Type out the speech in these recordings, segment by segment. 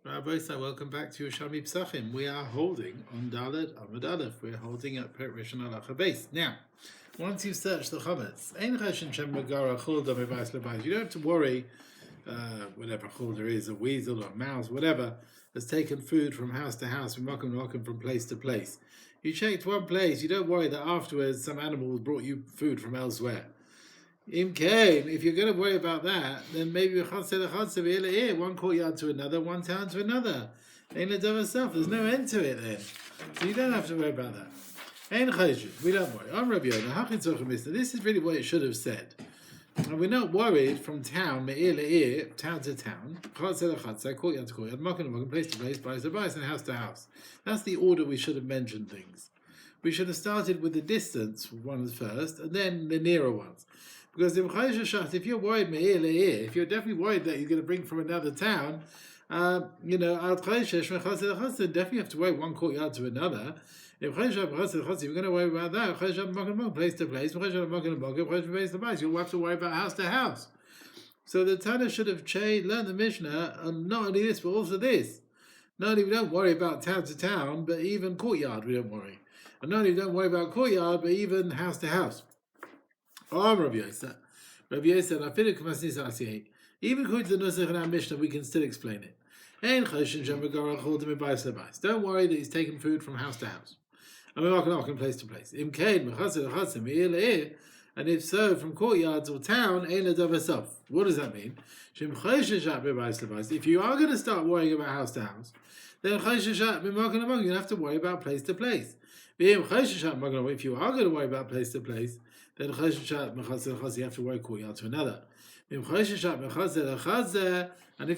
Rabbi, welcome back to Yerushalmi Pesachim. We are holding on Dalet Amud Aleph. We are holding at Pet Rishon Halacha Beis. Now, once you've searched the chametz, you don't have to worry. Whatever chul there is, a weasel or a mouse, whatever, has taken food from house to house, from place to place. You checked one place. You don't worry that afterwards some animal brought you food from elsewhere. If you're going to worry about that, then maybe one courtyard to another, one town to another. There's no end to it then. So you don't have to worry about that. We don't worry. I'm Rabbi Yoda. This is really what it should have said. And we're not worried from town, town to town, courtyard to courtyard, place to place, bias to bias, and house. That's the order we should have mentioned things. We should have started with the distance ones first, and then the nearer ones. Because if you're worried if you're definitely worried that you're going to bring from another town, definitely have to wait one courtyard to another. If you're going to worry about that, place to place, you'll have to worry about house to house. So the Tana should have learned the Mishnah, and not only this, but also this. Not only we don't worry about town to town, but even courtyard we don't worry. And not only we don't worry about courtyard, but even house to house. Rabbi Yosef, even according to the Nusach in our Mishnah, we can still explain it. Don't worry that he's taking food from house to house. And we're place to place. And if so, from courtyards or town, what does that mean? If you are going to start worrying about house to house, then you're going to have to worry about place to place. If you are going to worry about place to place, then you have to worry courtyard to another. And if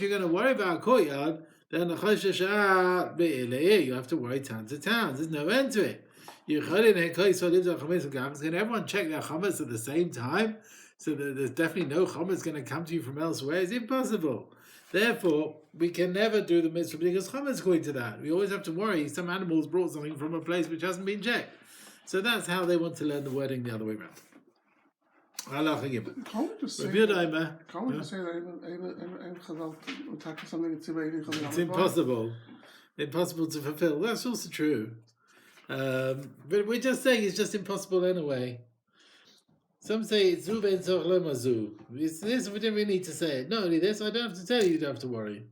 you're going to worry about courtyard, then you have to worry town to town. There's no end to it. Can everyone check their chametz at the same time? So that there's definitely no chametz going to come to you from elsewhere. It's impossible. Therefore, we can never do the mitzvah because chametz according to that. We always have to worry some animals brought something from a place which hasn't been checked. So that's how they want to learn the wording the other way around. Can't we just say that it's impossible. Impossible to fulfill. That's also true. But we're just saying it's just impossible anyway. Some say it's zu ben tzorch lo mazu. It's this, we didn't really need to say it. Not only this, I don't have to tell you don't have to worry.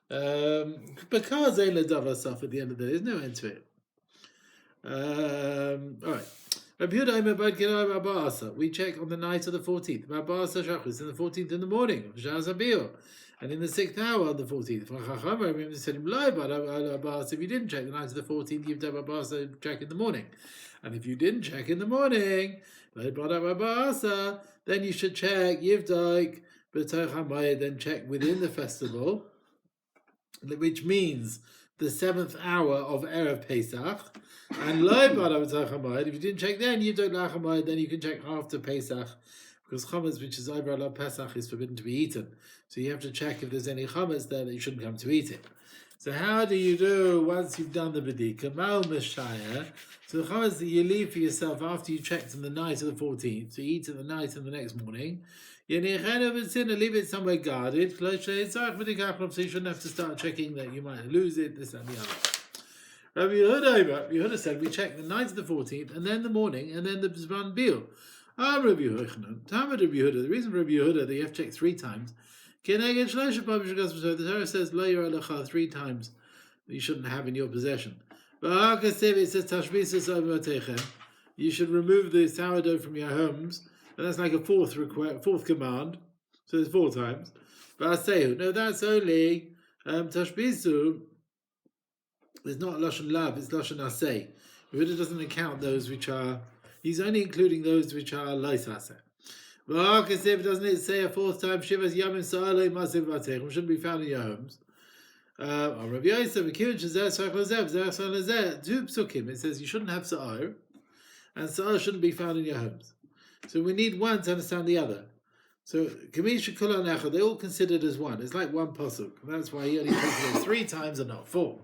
Because ein ledavar saf at the end of the day, there's no end to it. Alright. We check on the night of the 14th. It's in the 14th in the morning. And in the 6th hour on the 14th. If you didn't check the night of the 14th, you've done check in the morning. And if you didn't check in the morning, then you should check then check within the festival, which means the 7th hour of Erev Pesach. And if you didn't check then, you don't then you can check after Pesach, because chametz, which is over Allah Pesach, is forbidden to be eaten. So you have to check if there's any chametz there that you shouldn't come to eat it. So how do you do once you've done the bedika? So the chametz that you leave for yourself after you checked on the night of the 14th, so you eat it the night and the next morning. You leave it somewhere guarded. So you shouldn't have to start checking that you might lose it, this and the other. Rabbi Yehuda said we check the night of the 14th, and then the morning, and then the Zman Bil. Rabbi Yehuda. The reason for Rabbi Yehuda that you have to check 3 times. The Torah says lo yirah lecha 3 times that you shouldn't have in your possession. It says you should remove the sourdough from your homes, and that's like a fourth command. So there's 4 times. No, that's only tashbisu. It's not Lashon Lav, it's Lashon Aseh. Yehuda doesn't account those which are, he's only including those which are Lais Aseh. Doesn't it say a 4th time, Shivas Yamin Sa'alei Masiv Vatechem, shouldn't be found in your homes. Rabbi Yosef, 2 psukim, it says you shouldn't have Sa'ar, and Sa'ar shouldn't be found in your homes. So we need one to understand the other. So, they're all considered as one. It's like one pasuk. That's why he only talks about 3 times and not 4.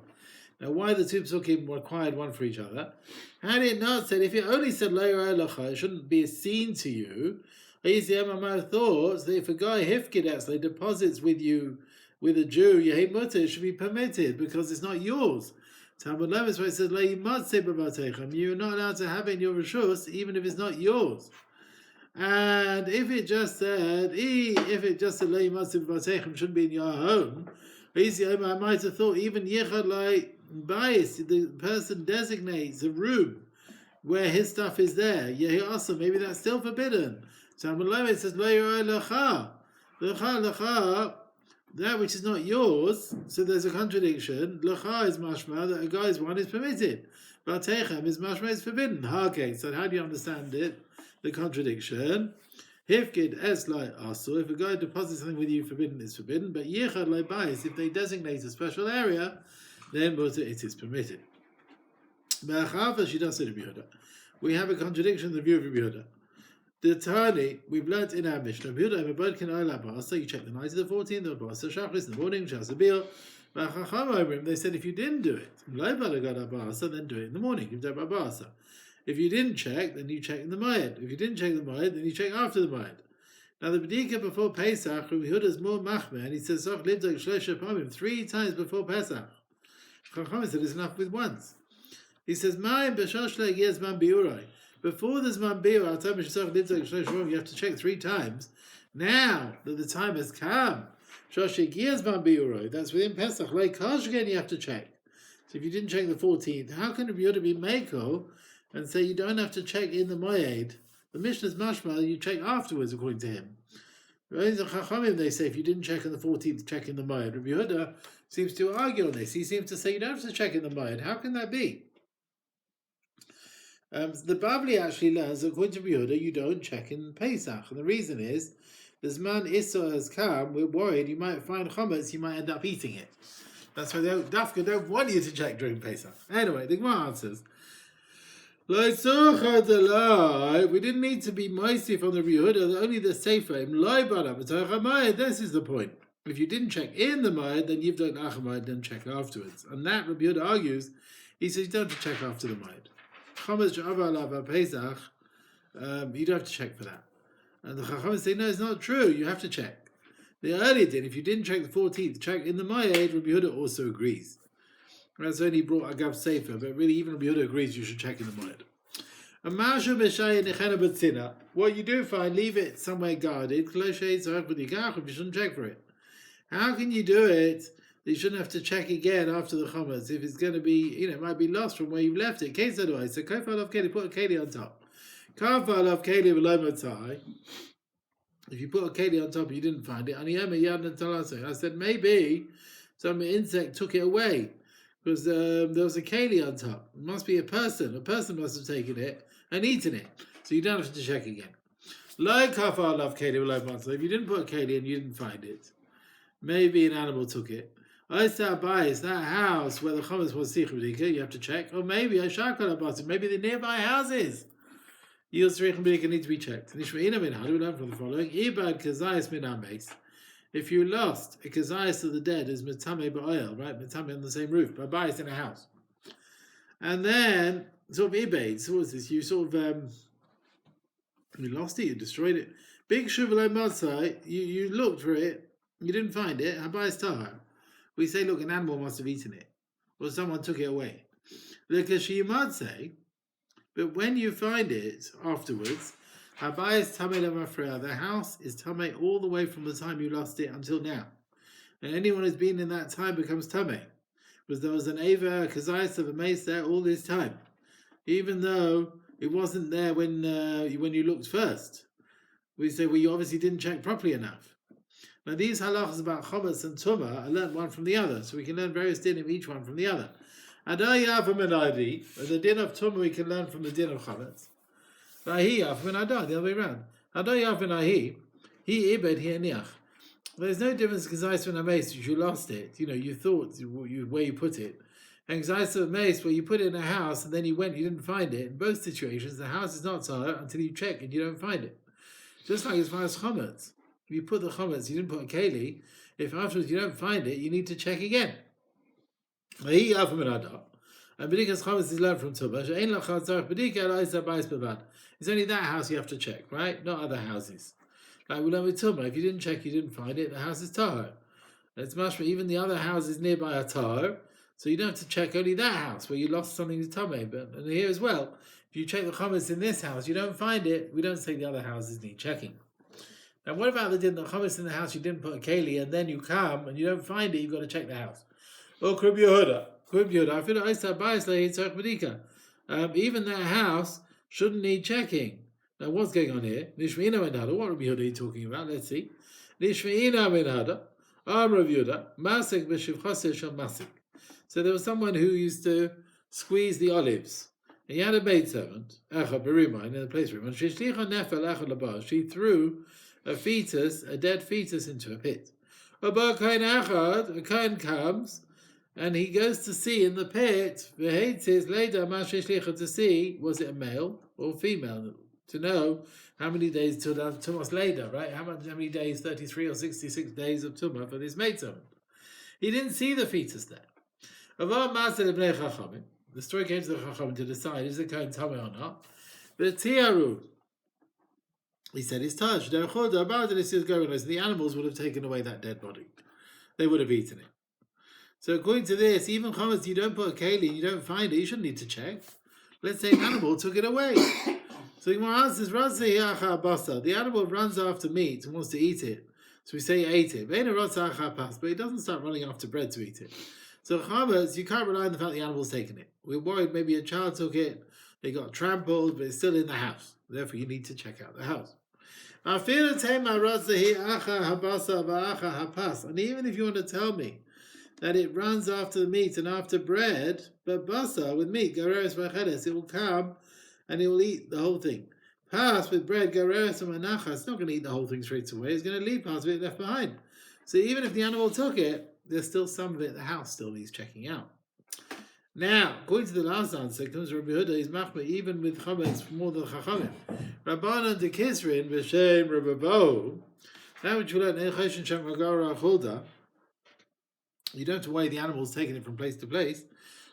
Now, why the 2 psukim required one for each other? Had it not said, if you only said lo yirah lecha, it shouldn't be a seen to you. I thought that if a guy hifkid deposits with you with a Jew, Yehi Mutter, should be permitted because it's not yours. Talmud Levis, where it says, you're not allowed to have it in your Rishus, even if it's not yours. And if it just said, shouldn't be in your home, I might have thought even Yechad like bias, the person designates a room where his stuff is there. Yeah, also maybe that's still forbidden. Talmud Levis says, that which is not yours, so there's a contradiction. L'cha is mashma, that a guy's one is permitted. Vatechem is mashma, is forbidden. Okay, so how do you understand it? The contradiction. Hifkid es like asu, if a guy deposits something with you forbidden, is forbidden. But yichad like bias, if they designate a special area, then it is permitted. We have a contradiction in the view of Rabbi Yehuda. The Tani, we've learnt in our Mishnah, you check the night of the 14th of Basa, Shachris in the morning, Shasabil. They said if you didn't do it, then do it in the morning. If you didn't check, then you check in the Moed. If you didn't check the Moed, then you check after the Moed. Now the B'dika before Pesach, Rabbi Yehuda is more machmer, and he says, 3 times before Pesach. Chacham said it's enough with once. He says, before the Zman Biur, you have to check 3 times. Now that the time has come, that's within Pesach. Like Kash again, you have to check. So if you didn't check the 14th, how can Rabbi Yehuda be Meiko and say you don't have to check in the Moed? The Mishnah's mashma, you check afterwards, according to him. The Chachamim, they say if you didn't check on the 14th, check in the Moed. Rabbi Yehuda seems to argue on this. He seems to say you don't have to check in the Moed. How can that be? The Bavli actually learns that according to Rabbi Yehuda, you don't check in Pesach. And the reason is, this man Issa has come, we're worried you might find chametz, you might end up eating it. That's why Dafka don't want you to check during Pesach. Anyway, the Gemara answers, we didn't need to be moisty from the Rabbi Yehuda, only the Sefer. This is the point. If you didn't check in the Moed, then you've done Achamayid, then check afterwards. And that Rabbi Yehuda argues, he says you don't have to check after the Moed. Chametz she'avar Pesach, you don't have to check for that. And the Chachamim say, no, it's not true. You have to check. The earlier did. If you didn't check the 14th, check in the Moed. Rabbi Yehuda also agrees. That's only brought Agav Sefer, but really even Rabbi Yehuda agrees you should check in the Moed. What you do find, leave it somewhere guarded. You shouldn't check for it. How can you do it? You shouldn't have to check again after the chametz if it's going to be, it might be lost from where you've left it. So kol haloshon keli, put a keli on top. Kol haloshon keli v'lo matzai. If you put a keli on top, you didn't find it. I said maybe some insect took it away because there was a keli on top. It must be a person. A person must have taken it and eaten it. So you don't have to check again. Like kol haloshon keli v'lo matzai. If you didn't put a keli and you didn't find it, maybe an animal took it. That house where the chametz was sichudika, you have to check. Or maybe maybe the nearby houses. Yield need to be checked. How do we learn from the following? If you lost a kazayas of the dead is metame ba'oil, right? Metame on the same roof, ba'bayis in a house. And then sort of ibade. So what's this? You sort of you lost it, you destroyed it. Big shuvalei matzai, you looked for it, you didn't find it. Habayis tahar. We say, look, an animal must have eaten it, or someone took it away. You might say, but when you find it afterwards, the house is tamei all the way from the time you lost it until now. And anyone who's been in that time becomes tamei. Because there was an Ava, a Kazayas of a mace there all this time. Even though it wasn't there when you looked first. We say, well, you obviously didn't check properly enough. Now these halachas about chametz and tumah are learned one from the other, so we can learn various din of each one from the other. And the din of tumah we can learn from the din of chametz. The other way around. There's no difference because when a mace, you lost it. You thought where you put it. And a mace where you put it in a house and then you didn't find it. In both situations, the house is not tzara until you check and you don't find it. Just like as far as chametz. If you put the chametz, you didn't put a keli. If afterwards you don't find it, you need to check again. And b'dikas chametz is learned from tumah. It's only that house you have to check, right? Not other houses. Like we learn with tumah. If you didn't check, you didn't find it. The house is tahor. It's much, even the other houses nearby are tar, so you don't have to check only that house where you lost something to Tomei. But and here as well, if you check the chametz in this house, you don't find it, we don't say the other houses need checking. Now, what about the chametz in the house you didn't put a keli, and then you come and you don't find it, you've got to check the house. Or Krib Yehuda. Even that house shouldn't need checking. Now, what's going on here? Nishmeina ben Hada. What Rabbi Yehuda are you talking about? Let's see. Nishmeina ben Hada. Rabbi Yehuda. Masek b'shivchaseh shel masek. So there was someone who used to squeeze the olives. And he had a maidservant, Echa Berima, in the place room. And she threw a fetus, a dead fetus, into a pit. A Kohen comes, and he goes to see in the pit, to see, was it a male or female, to know how many days till Tumas later, right? How many days, 33 or 66 days of Tumah for this maidservant. He didn't see the fetus there. The story came to the Chachamim to decide, is the Kohen Tameh or not? But Tiaru, he said, it's touched. The animals would have taken away that dead body. They would have eaten it. So according to this, even chametz, you don't put a keli, you don't find it, you shouldn't need to check. Let's say an animal took it away. So Gemara answers, the animal runs after meat and wants to eat it. So we say he ate it. But he doesn't start running after bread to eat it. So chametz, you can't rely on the fact the animal's taken it. We're worried maybe a child took it, they got trampled, but it's still in the house. Therefore, you need to check out the house. And even if you want to tell me that it runs after the meat and after bread, but basa with meat, gareres v'achedes, it will come and it will eat the whole thing. Pas with bread, gareres v'manachas, it's not going to eat the whole thing straight away, it's going to leave parts of it left behind. So even if the animal took it, there's still some of it the house still needs checking out. Now, according to the last answer, it comes from Rabbi Yehuda, is machmir even with chametz more than chachamim. Rabbanan de Kisrin b'shem Rabbavu, that which we learn in Choshen Shem Ragara Chulda, you don't have to weigh the animals taking it from place to place.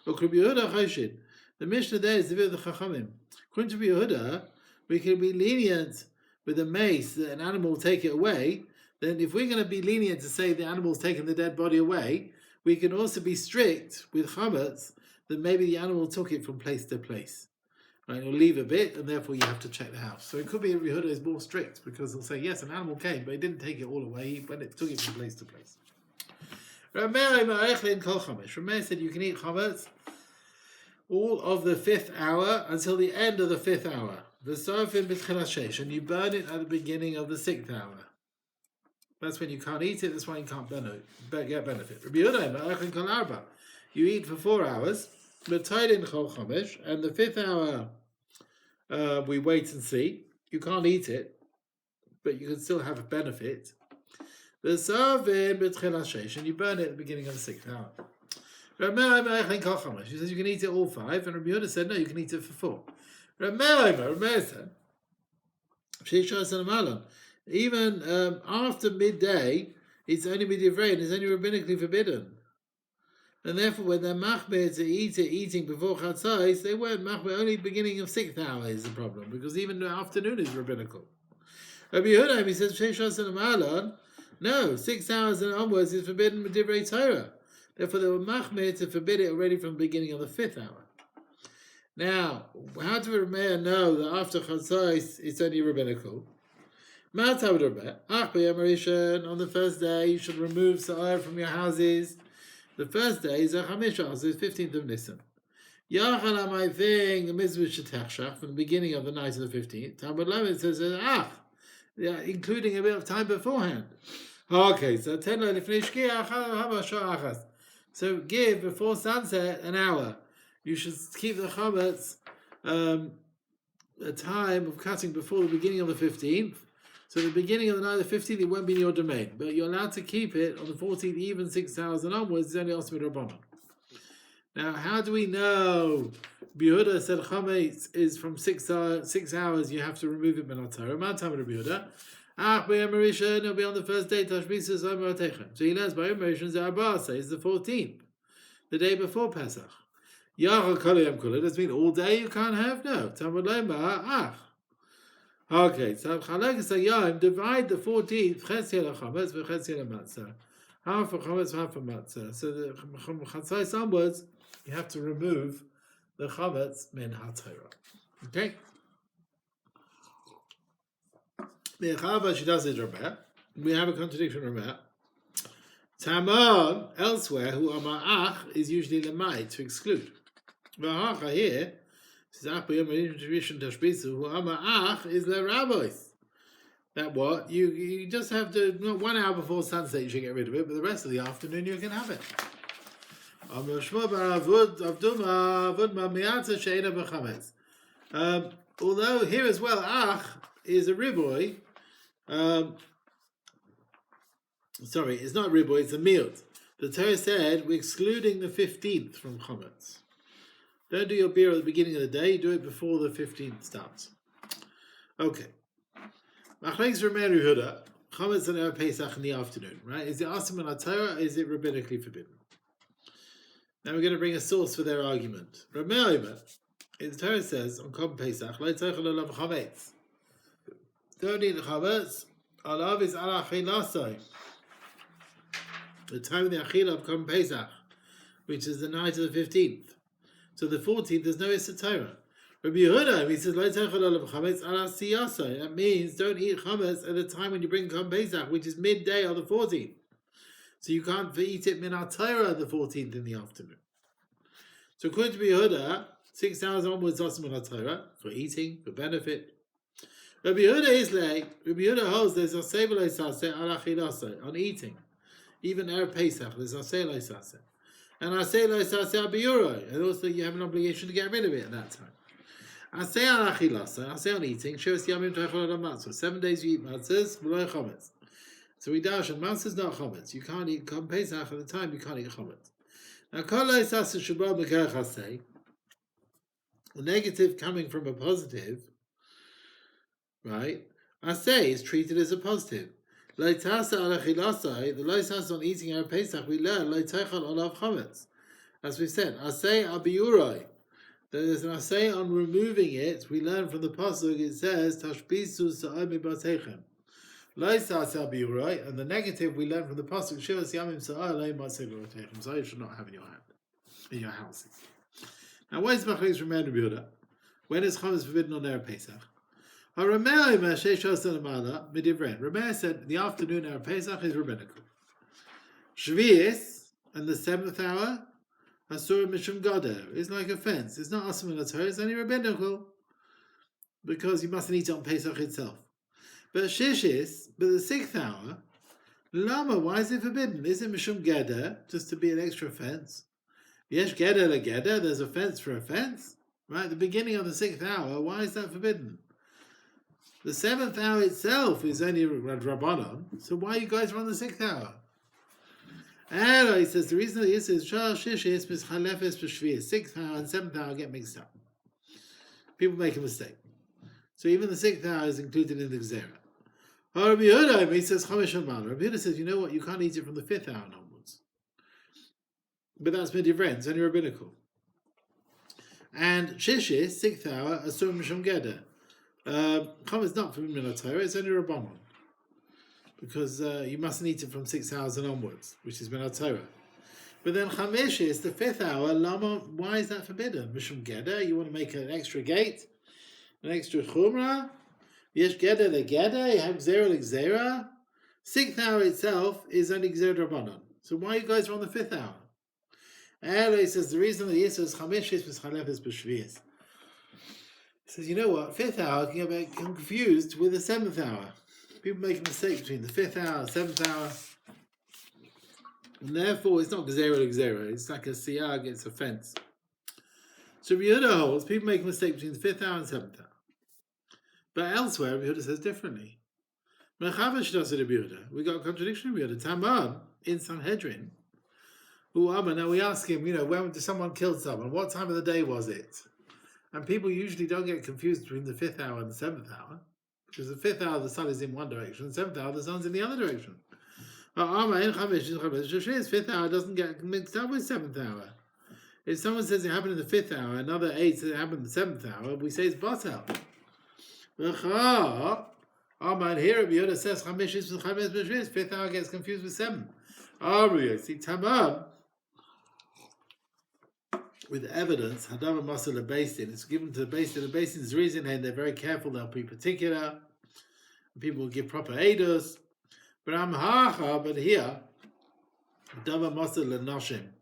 Or Rabbi Yehuda Choshen, the Mishnah there is the view of the chachamim. According to Rabbi Yehuda, we can be lenient with a mace that an animal will take it away. Then if we're going to be lenient to say the animal's taken the dead body away, we can also be strict with chametz that maybe the animal took it from place to place. Right, it'll leave a bit, and therefore you have to check the house. So it could be Rabbi Yehuda is more strict, because he'll say, yes, an animal came, but he didn't take it all away, but it took it from place to place. Rameir said you can eat chametz all of the 5th hour until the end of the 5th hour. And you burn it at the beginning of the 6th hour. That's when you can't eat it, that's why you can't get benefit. You eat for 4 hours, and the 5th hour we wait and see. You can't eat it, but you can still have a benefit. And you burn it at the beginning of the 6th hour. She says you can eat it all 5, and Rabbi Yehuda said no, you can eat it for 4. Rabbi said, even after midday, it's only midivrei, and it's only rabbinically forbidden. And therefore, when they're machmir to eat it, eating before chatzais, they weren't machmir, only beginning of 6th hour is the problem, because even the afternoon is rabbinical. Rabbi Yehuda, he says, no, 6 hours and onwards is forbidden with divrei Torah. Therefore, they were machmir to forbid it already from the beginning of the 5th hour. Now, how do Rameir know that after chatzais it's only rabbinical? On the first day, you should remove sa'ar from your houses. The first day is a Chamisha, so it's 15th of Nisan. Yachal my thing, the mitzvah shetachshach, from the beginning of the night of the 15th. Talmud Lamed says, including a bit of time beforehand. Okay, so so give before sunset an hour. You should keep the chametz a time of cutting before the beginning of the 15th. So the beginning of the night of the 15th, it won't be in your domain. But you're allowed to keep it on the 14th, even 6 hours and onwards. It's only also Rabbanan. Now, how do we know? Yehuda said chametz is from 6 hours, you have to remove it benat Torah. Ma tam Rabbi Yehuda. It'll be on the first day. So he learns by emotions that Abba says the 14th, the day before Pesach. Does it mean all day you can't have? No. Okay, so divide the 14th, half for chametz, half for matzah. So from chatzais onwards, you have to remove the chametz min haTorah. Okay. The Harav YCD Cohen, we have a contradiction from that. Tamar elsewhere, who amar ach is usually lemai to exclude. V'hacha here, says ach b'yom tradition tashbisu, who amar ach is le rabbis. That what you just have to 1 hour before sunset you should get rid of it, but the rest of the afternoon you can have it. Although here as well, ach is a riboy. Sorry, it's not a riboy, it's a miut. The Torah said we're excluding the 15th from chametz. Don't do your beer at the beginning of the day, do it before the 15th starts. Okay. Machlekes Rameir Yehuda, chametz on Erev Pesach in the afternoon, right? Is it asim on Torah or is it rabbinically forbidden? Now we're going to bring a source for their argument. Rameir Yehuda, the Torah says on Kol Pesach, Lo tzeichel olav chametz. Don't eat chametz. Olav is ala achilasai. The time of the achilah of Kol Pesach, which is the night of the 15th. So the 14th, there's no Issa Torah. Rabbi Yehuda, he says, that means don't eat chametz at the time when you bring Kol Pesach, which is midday on the 14th. So you can't eat it min Torah on the 14th in the afternoon. So according to Rabbi Yehuda, 6 hours onwards asim min Torah for eating, for benefit. Rabbi Yehuda is like, Rabbi Yehuda holds there's a sevelay saseh ala chilase on eating. Even Erev Pesach, there's a sevelay saseh. And I say lo saseh al biuroi, and also you have an obligation to get rid of it at that time. I say on achilasa, I say on eating, shows yamim tochel al matzah. 7 days you eat matzahs, v'lo chametz. So we dash on matzahs not chametz. You can't eat Kol Pesach at the time. You can't eat chametz. Now kol saseh shabal mekerach hasei. The negative coming from a positive, right? Aseh is treated as a positive. Lo tasa al achilasa, the lo tasa on eating Erev Pesach, we learn lo tochel olav chametz. As we said, aseh al biuroi. There's an assay on removing it. We learn from the pasuk. It says tashbisu sa'ami batechem. Lo saseh biuroi, and the negative we learn from the pasuk shivas yamim sa'alei masechet batechem. So you should not have in your houses. Now, why is machlekes Rameir and Rabbi Yehuda? When is chametz forbidden on Erev Pesach? Rameir said the afternoon Erev Pesach is rabbinical. Shvius and the 7th hour. Asur mishum gader is like a fence. It's not asim in Torah, it's only rabbinical because you mustn't eat it on Pesach itself. But shishis, but the 6th hour, lama, why is it forbidden? Is it mishum gader, just to be an extra fence? Yesh gader le gader, there's a fence for a fence, right? The beginning of the 6th hour, why is that forbidden? The 7th hour itself is only rabbanon, so why you guys run the 6th hour? And he says the reason that he says 6th hour and 7th hour get mixed up. People make a mistake. So even the 6th hour is included in the Gzera. Rabbi Yehuda, he says Rabbi Yehuda says, you know what, you can't eat it from the 5th hour onwards. But that's midivren, it's only rabbinical. And Shishis, 6th hour, Asur Mishum Geder. Chametz not from Min Torah, it's only Rabbanon. Because you mustn't eat it from 6 hours and onwards, which is Min Torah. But then Chamesh is the 5th hour. Lama, why is that forbidden? Mishum Geder, you want to make an extra gate, an extra chumrah. Yesh Geder le Geder, you have Gzera le Gzera. 6th hour itself is only Gzera Rabbanon. So why you guys are on the 5th hour? He says the reason that he says Chamesh is Chalefes b'Shvius. He says, you know what? 5th hour can get confused with the 7th hour. People make a mistake between the 5th hour, 7th hour, and therefore it's not Gzera to Gzera, it's like a siyag, it's a fence. So Rabbi Yehuda holds, people make a mistake between the 5th hour and 7th hour. But elsewhere, Rabbi Yehuda says differently. We got a contradiction of Rabbi Yehuda. Tamar, in Sanhedrin, now we ask him, when did someone kill someone? What time of the day was it? And people usually don't get confused between the 5th hour and the 7th hour. Because the 5th hour the sun is in one direction, the 7th hour the sun's in the other direction. 5th hour doesn't get mixed up with 7th hour. If someone says it happened in the 5th hour, another 8 says it happened in the 7th hour, we say it's batal. And here Rabbi Yehuda says 5th hour gets confused with 7. See, Tamam, with evidence, Hadava Masala Basin, it's given to the Basin. The Basin's reason, and they're very careful, they'll be particular. People will give proper aidos. But here, Hadava Masala Noshim,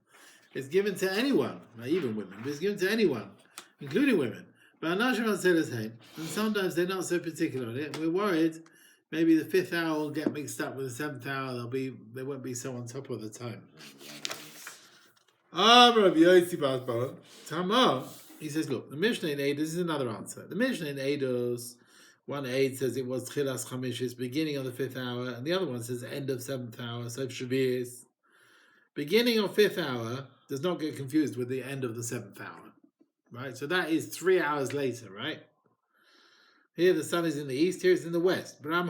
it's given to anyone, not even women, but it's given to anyone, including women. But and sometimes they're not so particular on it. We're worried maybe the 5th hour will get mixed up with the 7th hour. They won't be so on top of the time. He says, look, the Mishnah in Eidos is another answer. The Mishnah in Eidos, one aid says it was Chilas Chamishis, beginning of the 5th hour, and the other one says end of 7th hour, so Shavuos. Beginning of 5th hour does not get confused with the end of the 7th hour, right? So that is 3 hours later, right? Here the sun is in the east, here it's in the west. We're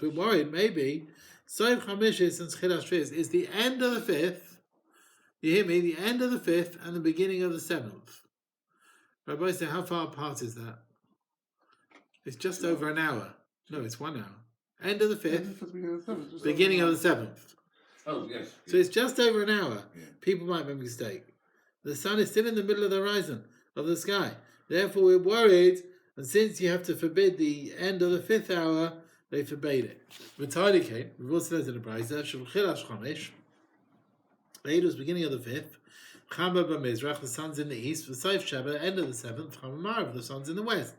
worried maybe Sof Chamishis and Chilas Shavuos is the end of the 5th. You hear me? The end of the 5th and the beginning of the 7th. Rabbi said, how far apart is that? It's just over an hour. No, it's 1 hour. End of the 5th, beginning of the 7th. Oh, yes. So it's just over an hour. Yeah. People might make a mistake. The sun is still in the middle of the horizon, of the sky. Therefore, we're worried, and since you have to forbid the end of the 5th hour, they forbade it. V'tayli we've also learned in the Brisa, Shulchilash Chamesh, Eidos, beginning of the 5th, Chama b'Mizrach, the sun's in the east, V'Saif Sheba, end of the 7th, Chama Marav, the sun's in the west.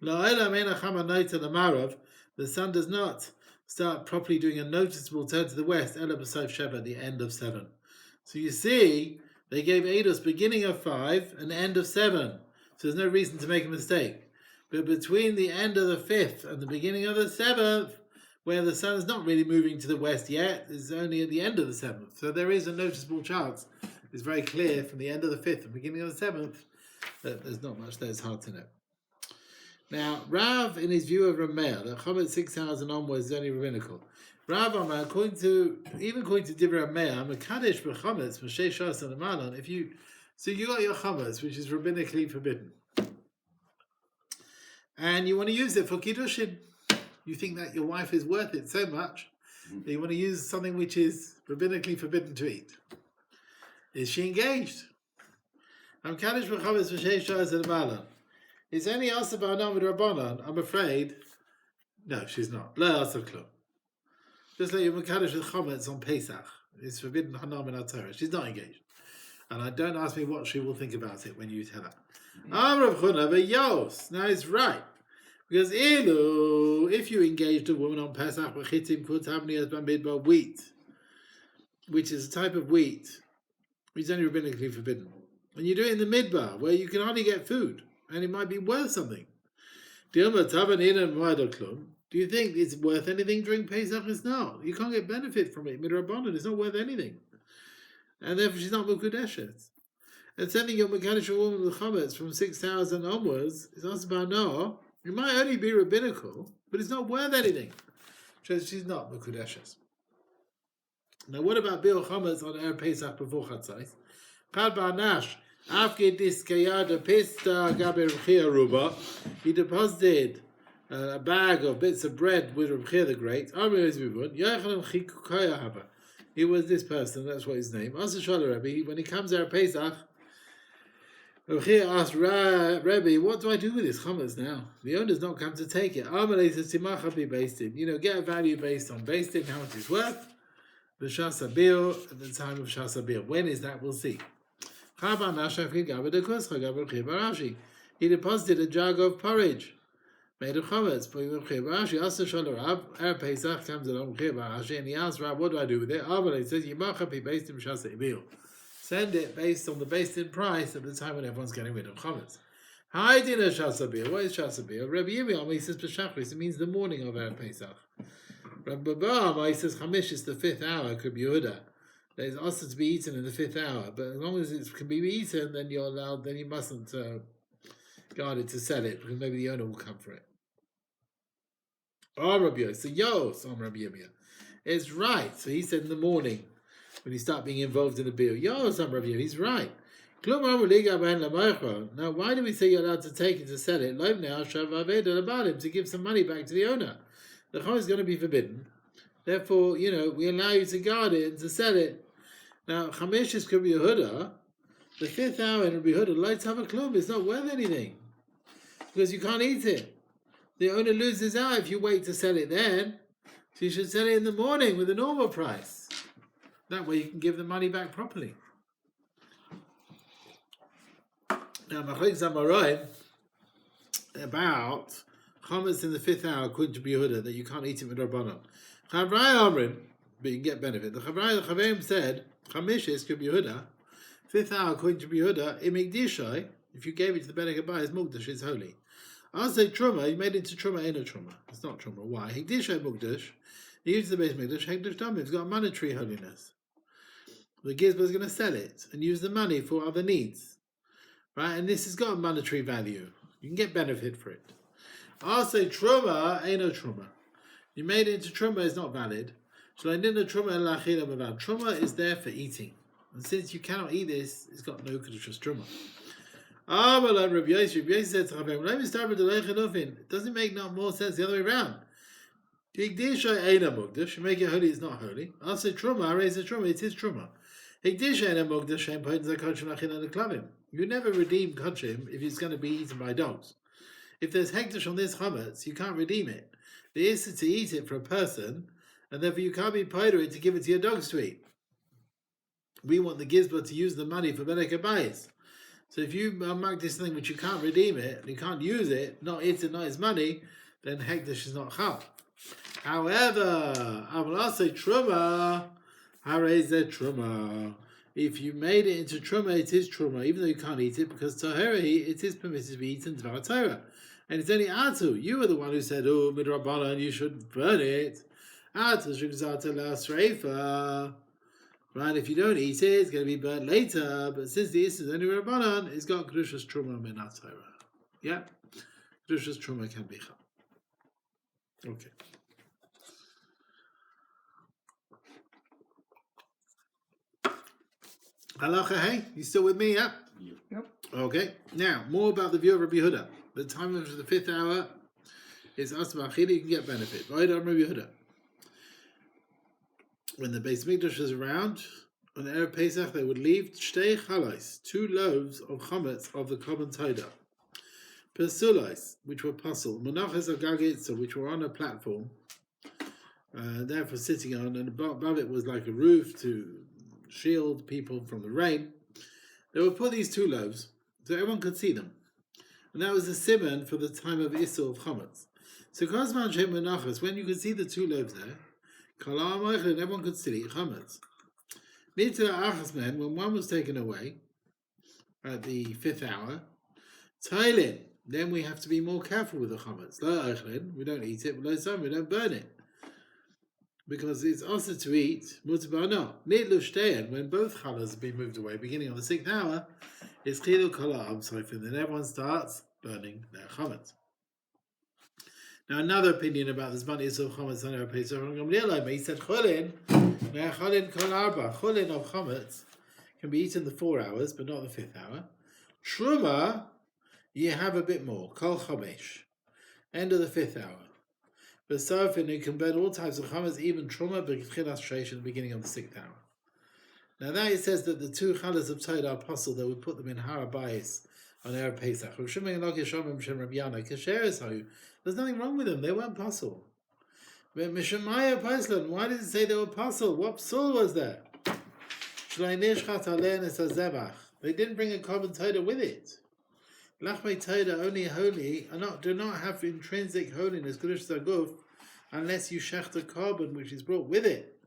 La'ela meina Chama Naita Marav, the sun does not start properly doing a noticeable turn to the west, Ela b'Saif Sheba, at the end of 7. So you see, they gave Eidos beginning of 5 and end of 7. So there's no reason to make a mistake. But between the end of the 5th and the beginning of the 7th, where the sun is not really moving to the west yet, is only at the end of the 7th. So there is a noticeable chance. It's very clear from the end of the 5th and beginning of the 7th that there's not much there. It's hard to know. Now, Rav, in his view of Rameh, that Chomet 6 hours and onwards is only rabbinical. Rav, according to Divrei Rameh, Mekadesh b'Chometz Moshe Shas and Amalan. So you got your Chometz, which is rabbinically forbidden, and you want to use it for Kiddushin. You think that your wife is worth it so much that you want to use something which is rabbinically forbidden to eat. Is she engaged? Is any asa ba'anam with Rabbanan? I'm afraid, no, she's not. La asa klum. Just like you're mekadesh with chometz on Pesach, it's forbidden hanam in Torah. She's not engaged, and don't ask me what she will think about it when you tell her. Now it's right. Because if you engaged a woman on Pesach, wheat, which is a type of wheat, which is only rabbinically forbidden, and you do it in the midbar, where you can hardly get food, and it might be worth something. Do you think it's worth anything during Pesach? It's not. You can't get benefit from it. Midrabanan, it's not worth anything. And therefore she's not Mukudeshes. And sending your Mekadesh woman with Chometz from 6 hours and onwards is also about no. It might only be rabbinical, but it's not worth anything. So she's not Mekudeshes. Now, what about Bil Chometz on Erev Pesach before Chatzais? Chad Ba'anash, Afke Diskayada Pista Gaber Rechia Ruba. He deposited a bag of bits of bread with Rechia the Great. He was this person, that's what his name. Asa Shala Rebbe, when he comes Erev Pesach, Rechia asked Rebbe, what do I do with this chometz now? The owner's not come to take it. Amalei says, Timacha be based in. Get a value based on how much it's worth. The Shasabir, at the time of Shasabir. When is that? We'll see. He deposited a jug of porridge made of chometz. Erev Pesach comes along, and he asked Rab, what do I do with it? Amalei says, Yimacha be based in Shasabir. Send it based on the based-in price at the time when everyone's getting rid of chometz. Hi, dinner Shasabir. What is Shasabir? Rabbi Yirmiyah, he says B'Shachris. It means the morning of Erev Pesach. Rabbi Baba, he says Chamish is the 5th hour. Could be Yehuda. That is also to be eaten in the 5th hour. But as long as it can be eaten, then you're allowed. Then you mustn't guard it to sell it because maybe the owner will come for it. Oh, Rabbi Yirmiyah. So Rabbi Yirmiyah. It's right. So he said in the morning, when you start being involved in the bill. He's right. Now, why do we say you're allowed to take it to sell it? To give some money back to the owner. The chom is going to be forbidden. Therefore, we allow you to guard it and to sell it. Now, Chamishis could be a Yehuda. The 5th hour in Rabbi Yehuda, lights have a club. It's not worth anything because you can't eat it. The owner loses out if you wait to sell it then. So you should sell it in the morning with a normal price. That way you can give the money back properly. Now, Machlek Zamarai about chametz in the 5th hour, according to Yehuda, that you can't eat it with Rabbanon. Chavrai Amrin, but you can get benefit. The Chavayim said, Chamishis could be Yehuda, 5th hour, according to Yehuda, Imigdishai, if you gave it to the Ben Hakabai, it's Mugdash, it's holy. I'll say Truma, you made it into Truma, ain't a Truma. It's not Truma. Why? Higdishai Mugdash, you use the base Mugdash, Higdash Damim, it's got a monetary holiness. The Gizba is going to sell it and use the money for other needs. Right? And this has got a monetary value. You can get benefit for it. I'll say Truma, ain't no Truma. You made it into Truma, it's not valid. Truma is there for eating. And since you cannot eat this, it's got no Kedushas Truma. Rabbi Yosef said to Chavayim, it doesn't make no more sense the other way around. You make it holy, it's not holy. I'll say Truma, I raise the Truma, it is Truma. You never redeem kachim if it's going to be eaten by dogs. If there's hekdesh on this chametz, you can't redeem it. The issue is to eat it for a person, and therefore you can't be paid it to give it to your dogs to eat. We want the gizba to use the money for ben hakabayis. So if you mark this thing which you can't redeem it, you can't use it, not it and not his money, then hekdesh is not chal. However, I will also say truma. Harav YCD Truma. If you made it into Truma, it is Truma, even though you can't eat it, because Taheri, it is permitted to be eaten Dvar Torah. And it's only Atu. You were the one who said, oh, Midrabanan, you should burn it. Atu Shugzata La Sreifa. Right, if you don't eat it, it's going to be burnt later. But since the Issa is only Rabbanan, it's got Kedushas Truma Min Torah. Yeah? Kedushas Truma can be Chal. Okay. Halacha, hey, you still with me? Yeah? Yep. Okay. Now, more about the view of Rabbi Yehuda. The time of the 5th hour is Asma Achili, you can get benefit. Right on Rabbi Yehuda. When the Beis Mikdash was around, on the Erev Pesach, they would leave Shtei Chalais, 2 loaves of chametz of the Korban Todah. Persulais, which were puzzle. Monachas Agagitza, which were on a platform, therefore sitting on, and above it was like a roof to shield people from the rain. They would put these 2 loaves so everyone could see them, and that was a simon for the time of Issur of chametz. So Kosman Shem Menachas, when you could see the 2 loaves there, and everyone could still eat chametz. Mitra Achas Men, when one was taken away at the 5th hour, Tailin, then we have to be more careful with the chametz. Lo Eichlin, we don't eat it, but lo Sam, we don't burn it. Because it's also to eat, mutabano. Nidlu shtein, when both chalas have been moved away, beginning on the 6th hour, it's chilu kala amsoifin, then everyone starts burning their chametz. Now another opinion about the Zman Issur of chametz on Erev Pesach from Gamliel, he said chulin, cholin kol arba, chulin of chametz can be eaten the 4 hours, but not the 5th hour. Truma, you have a bit more, kol chomesh, end of the 5th hour. But so often you can burn all types of chametz, even truma, but b'chilas sheish in the beginning of the 6th hour. Now that it says that the 2 chalas of Todah are possible, they would put them in Harabayis on Erev Pesach. There's nothing wrong with them, they weren't possible. But Mishamaya Paislan, why did it say they were possible? What psul was there? They didn't bring a korban Todah with it. Lachmei Todah only holy do not have intrinsic holiness, Kedush Zaguf, unless you shech the korban which is brought with it.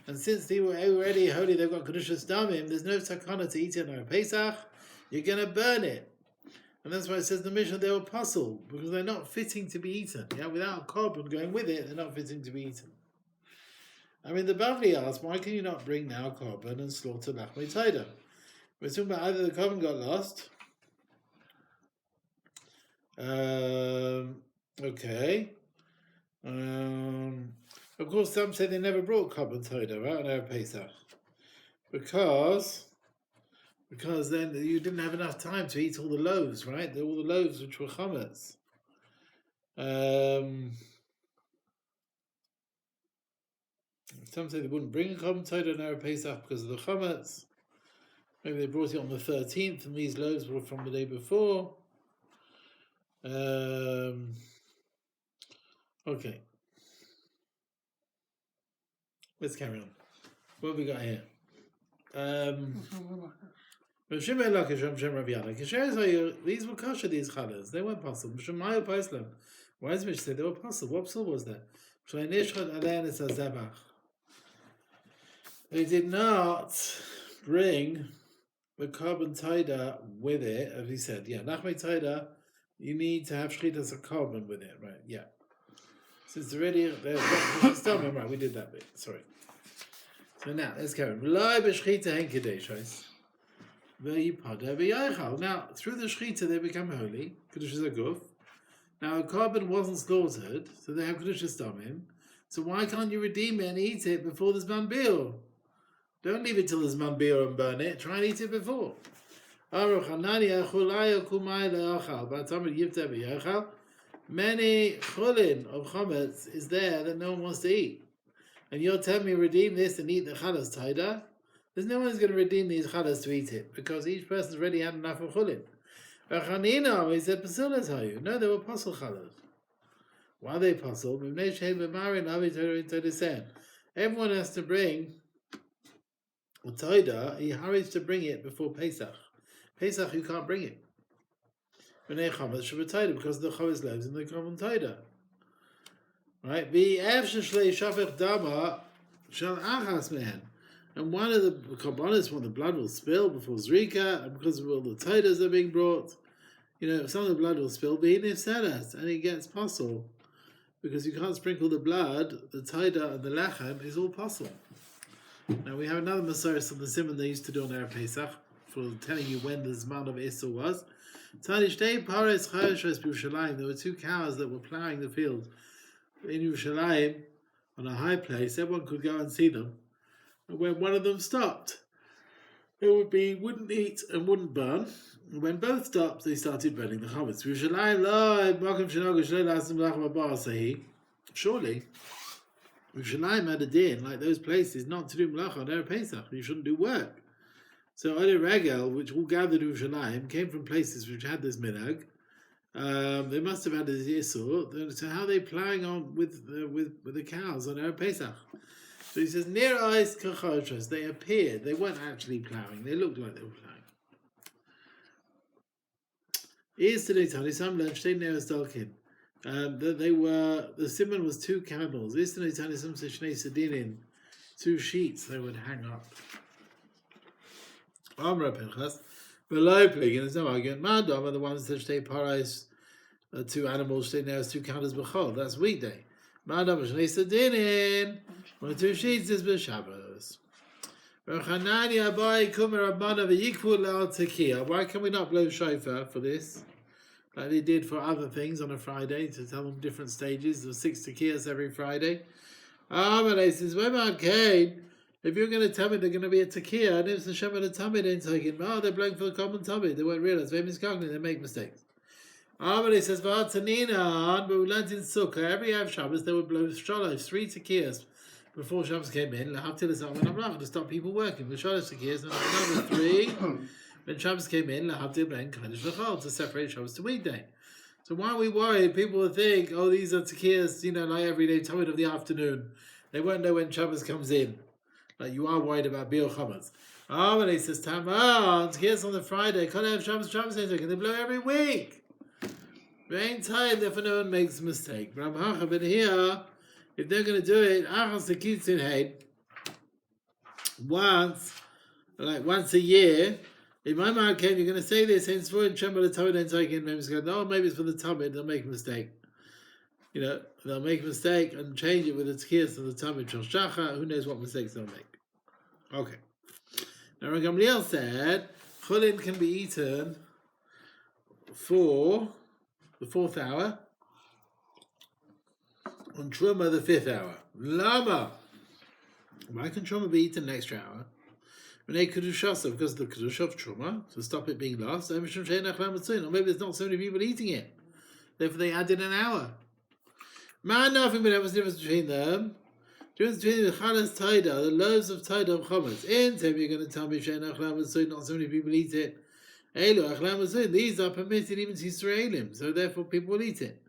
And since they were already holy, they've got Kedushas Damim, there's no sakana to eat it on a Pesach, you're going to burn it. And that's why it says the Mishnah they were puzzle, because they're not fitting to be eaten. Yeah, without a korban going with it, they're not fitting to be eaten. I mean, the Bavli asked, why can you not bring now a korban and slaughter Lachmei Todah? We're talking about either the korban got lost. Okay. Of course, some say they never brought korban Todah, right, on Erev Pesach, because then you didn't have enough time to eat all the loaves, right? All the loaves which were chametz. Some say they wouldn't bring a Korban Todah on Erev Pesach because of the chametz. Maybe they brought it on the 13th, and these loaves were from the day before. Okay. Let's carry on. What have we got here? These were kosher, these challahs. They weren't possible. Why is Mish say they were possible? What psul was there? They did not bring the Korban Todah with it, as he said. Yeah, Nachmei Todah, you need to have shchitas a korban with it, right? Yeah. So it's already right, we did that bit. Sorry. So now let's go. Now through the shchita they become holy. Kedushas aguf. Now a korban wasn't slaughtered, so they have kedushas damim. So why can't you redeem it and eat it before there's Zman Biur? Don't leave it till there's Zman Biur and burn it. Try and eat it before. Many chulin of chametz is there that no one wants to eat. And you're telling me redeem this and eat the chalas taida? There's no one's going to redeem these chalas to eat it because each person's already had enough of chulin. He said, no, they were pasul chalas. Why are they pasul? Everyone has to bring a taida. He hurries to bring it before Pesach. Pesach, you can't bring it. Because the chametz lives in the Korban Todah. Right? And one of the korbanos, when the blood will spill before Zrika, and because of all the Todas that are being brought, some of the blood will spill, and it gets pasul. Because you can't sprinkle the blood, the Todah and the lechem is all pasul. Now we have another Masoros on the Simon they used to do on Erev Pesach, for telling you when the Zman of Issur was. There were two cows that were ploughing the field in Yerushalmi on a high place. Everyone could go and see them. And when one of them stopped, it wouldn't eat and wouldn't burn. And when both stopped, they started burning the chametz. Surely, Yerushalmi had a din like those places not to do melacha on Erev Pesach. You shouldn't do work. So Ole Regel, which all gathered in Yerushalmi, came from places which had this minhag. They must have had this issur. So how are they ploughing on with the cows on Erev Pesach? So he says, near eyes kachoshas. They appeared. They weren't actually ploughing. They looked like they were ploughing. Yesterday, Tani Sam Lunchtime Neres Dalkin. The simon was two candles. Yesterday, Tani Sam Seshnei Sedinin, two sheets they would hang up. Amra Pinchas, below plague, and there's no argument. Madam are the ones that stay parais, two animals stay there as two counters b'chol. That's weekday. Madam is dinin. When two sheets is b'shabbos. Why can we not blow shofar for this? Like they did for other things on a Friday to tell them different stages of 6 tekiyas every Friday. Amalei says, if you're going to tell me they're going to be a tekiah, and it's the Shem of the Tamid ain't taking, they're blowing for the common Tamid. They won't realize. They make mistakes. But he says, but we learned in Sukkah, every Erev Shabbos, they would blow shalosh, 3 tekiyas before Shabbos came in, to stop people working. The shalosh tekiyas, and another 3 when Shabbos came in, to separate Shabbos to weekday. So why are we worried? People will think, these are tekiyas, like every day, Tamid of the afternoon. They won't know when Shabbos comes in. Like you are worried about Biur Chametz. But he says, tekiyas on the Friday, can't have Shabbos, and they blow every week. Rain time, therefore no one makes a mistake. But here, if they're going to do it, once a year, if my man came, you're going to say this, maybe it's for the Tamid, they'll make a mistake. They'll make a mistake and change it with the tekiyas of the Tamid Shoshacha. Who knows what mistakes they'll make? Okay. Now, Gamliel said, chulin can be eaten for the 4th hour, on Truma the 5th hour. Lama. Why can Truma be eaten an extra hour? Because of the Kedusha of Truma, to stop it being lost, or maybe there's not so many people eating it. Therefore they added an hour. Man, nothing, but there was a difference between them. Difference between the chalas taida, the loaves of taida of chametz. In time, you're going to tell me she'en achlam v'soy, not so many people eat it. Elu achlam v'soy, these are permitted even to Yisraelim, so therefore people will eat it.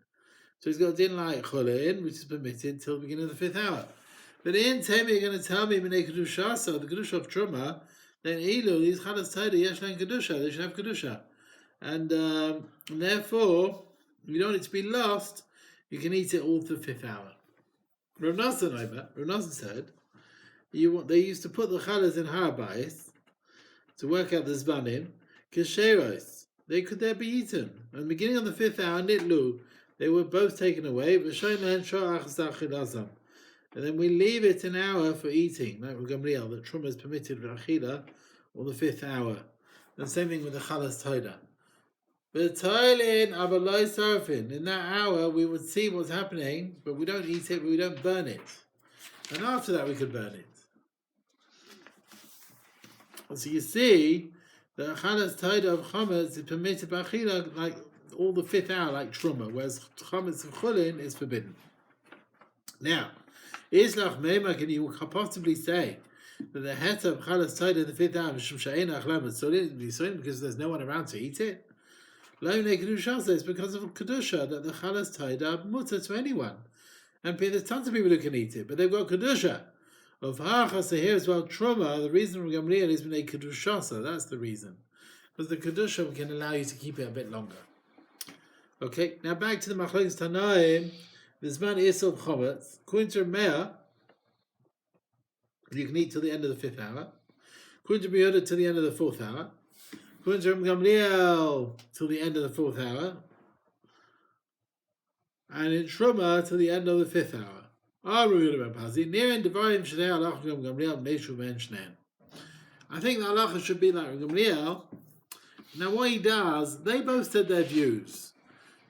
So he's got a din like cholin, which is permitted till the beginning of the 5th hour. But in time, you're going to tell me Minei kedusha, so the kedusha of truma, then elu these chalas taida yesh lein kedusha, they should have kedusha, and therefore you don't need to be lost. You can eat it all to the 5th hour. Rav Nosson said, they used to put the chalas in Harav to work out the zbanim, kesheros. They could there be eaten. And beginning on the 5th hour, nitlu, they were both taken away. And then we leave it an hour for eating, like Gamliel, that truma is permitted with achila, or the 5th hour. And same thing with the chalas toida. But toilin avaloi sarfin. In that hour, we would see what's happening, but we don't eat it, we don't burn it. And after that, we could burn it. So you see, the chalas toida of chametz is permitted by achila, like all the 5th hour, like truma, whereas chametz of chulin is forbidden. Now, islach meimak, and you can possibly say that the het of chalas toida in the 5th hour is because there's no one around to eat it. It's because of kedusha that the chalas taida mutter to anyone, and there's tons of people who can eat it, but they've got kedusha. Of hachas here as well truma. The reason for Gamliel is b'nei kedusha, so that's the reason, because the kedusha can allow you to keep it a bit longer. Okay, now back to the machlokes tanaim. This man isel chametz. According to Meah, you can eat till the end of the 5th hour. According to Yehuda, till the end of the 4th hour. According to Gamliel, till the end of the 4th hour, and in Truma till the end of the 5th hour. I think the halacha should be like Gamliel. Now, what he does, they both said their views,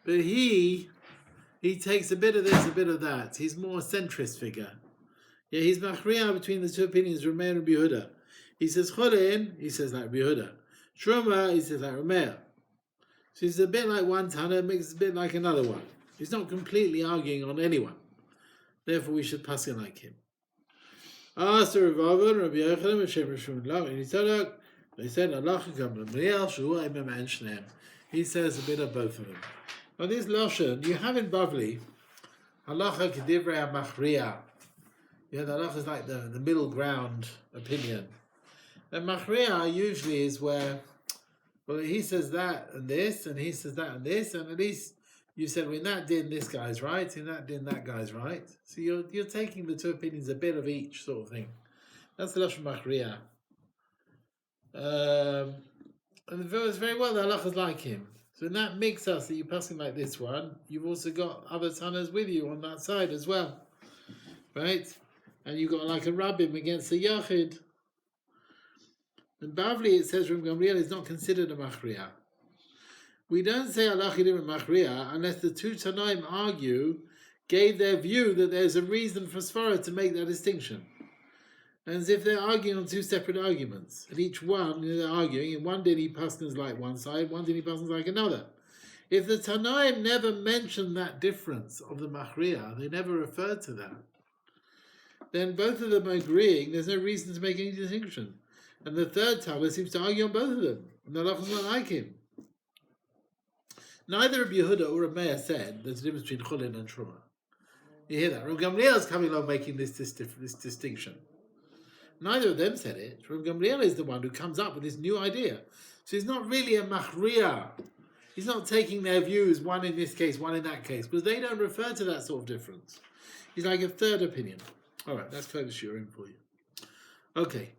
but he takes a bit of this, a bit of that. He's more a centrist figure. Yeah, he's machriya between the two opinions, Rameh and Yehuda. He says Cholin, he says like Yehuda. Truma, he says like Rameh. So he's a bit like one Tana, makes a bit like another one. He's not completely arguing on anyone. Therefore, we should pass him like him. Asked Rav Avon, Rabbi Yochanan, and Shem Rishon Lav, and he said, they said, Allah Gamliel, Shuhu Imam and Shneim. He says a bit of both of them. Now, this Lashon, you have in Bavli, Halacha Kedivrei HaMachriya. Yeah, the halacha is like the middle ground opinion. And Machriya usually is where, well, he says that and this, and he says that and this, and at least you said, well, in that din, this guy's right, in that din, that guy's right. So you're taking the two opinions, a bit of each sort of thing. That's the Lashon Machriya. And it's very well, the halacha is like him. So in that mix-us that you're passing like this one, you've also got other tanas with you on that side as well. Right? And you've got like a rabbim against a yachid. In Bavli it says Ram Gamliel is not considered a machriya. We don't say Allah Chidim and machriya unless the two Tanaim gave their view that there's a reason for Svara to make that distinction. And as if they're arguing on two separate arguments. And each one, they're arguing, in one dini paskins like one side, one dini paskins like another. If the Tanaim never mentioned that difference of the machriya, they never referred to that, then both of them are agreeing there's no reason to make any distinction. And the third Tana seems to argue on both of them. And the halacha is not like him. Neither Rabbi Yehuda or Rabbi Meir said there's a difference between chulin and truma. You hear that? Rav Gamliel is coming along making this distinction. Neither of them said it. Rav Gamliel is the one who comes up with this new idea. So he's not really a machriya. He's not taking their views, one in this case, one in that case, because they don't refer to that sort of difference. He's like a third opinion. All right, that's close to in for you. Okay.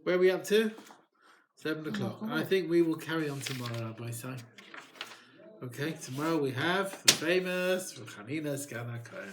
Where are we up to? 7 o'clock. And I think we will carry on tomorrow, Rabbi Sai. Okay, tomorrow we have the famous Chanina Skana Kohen.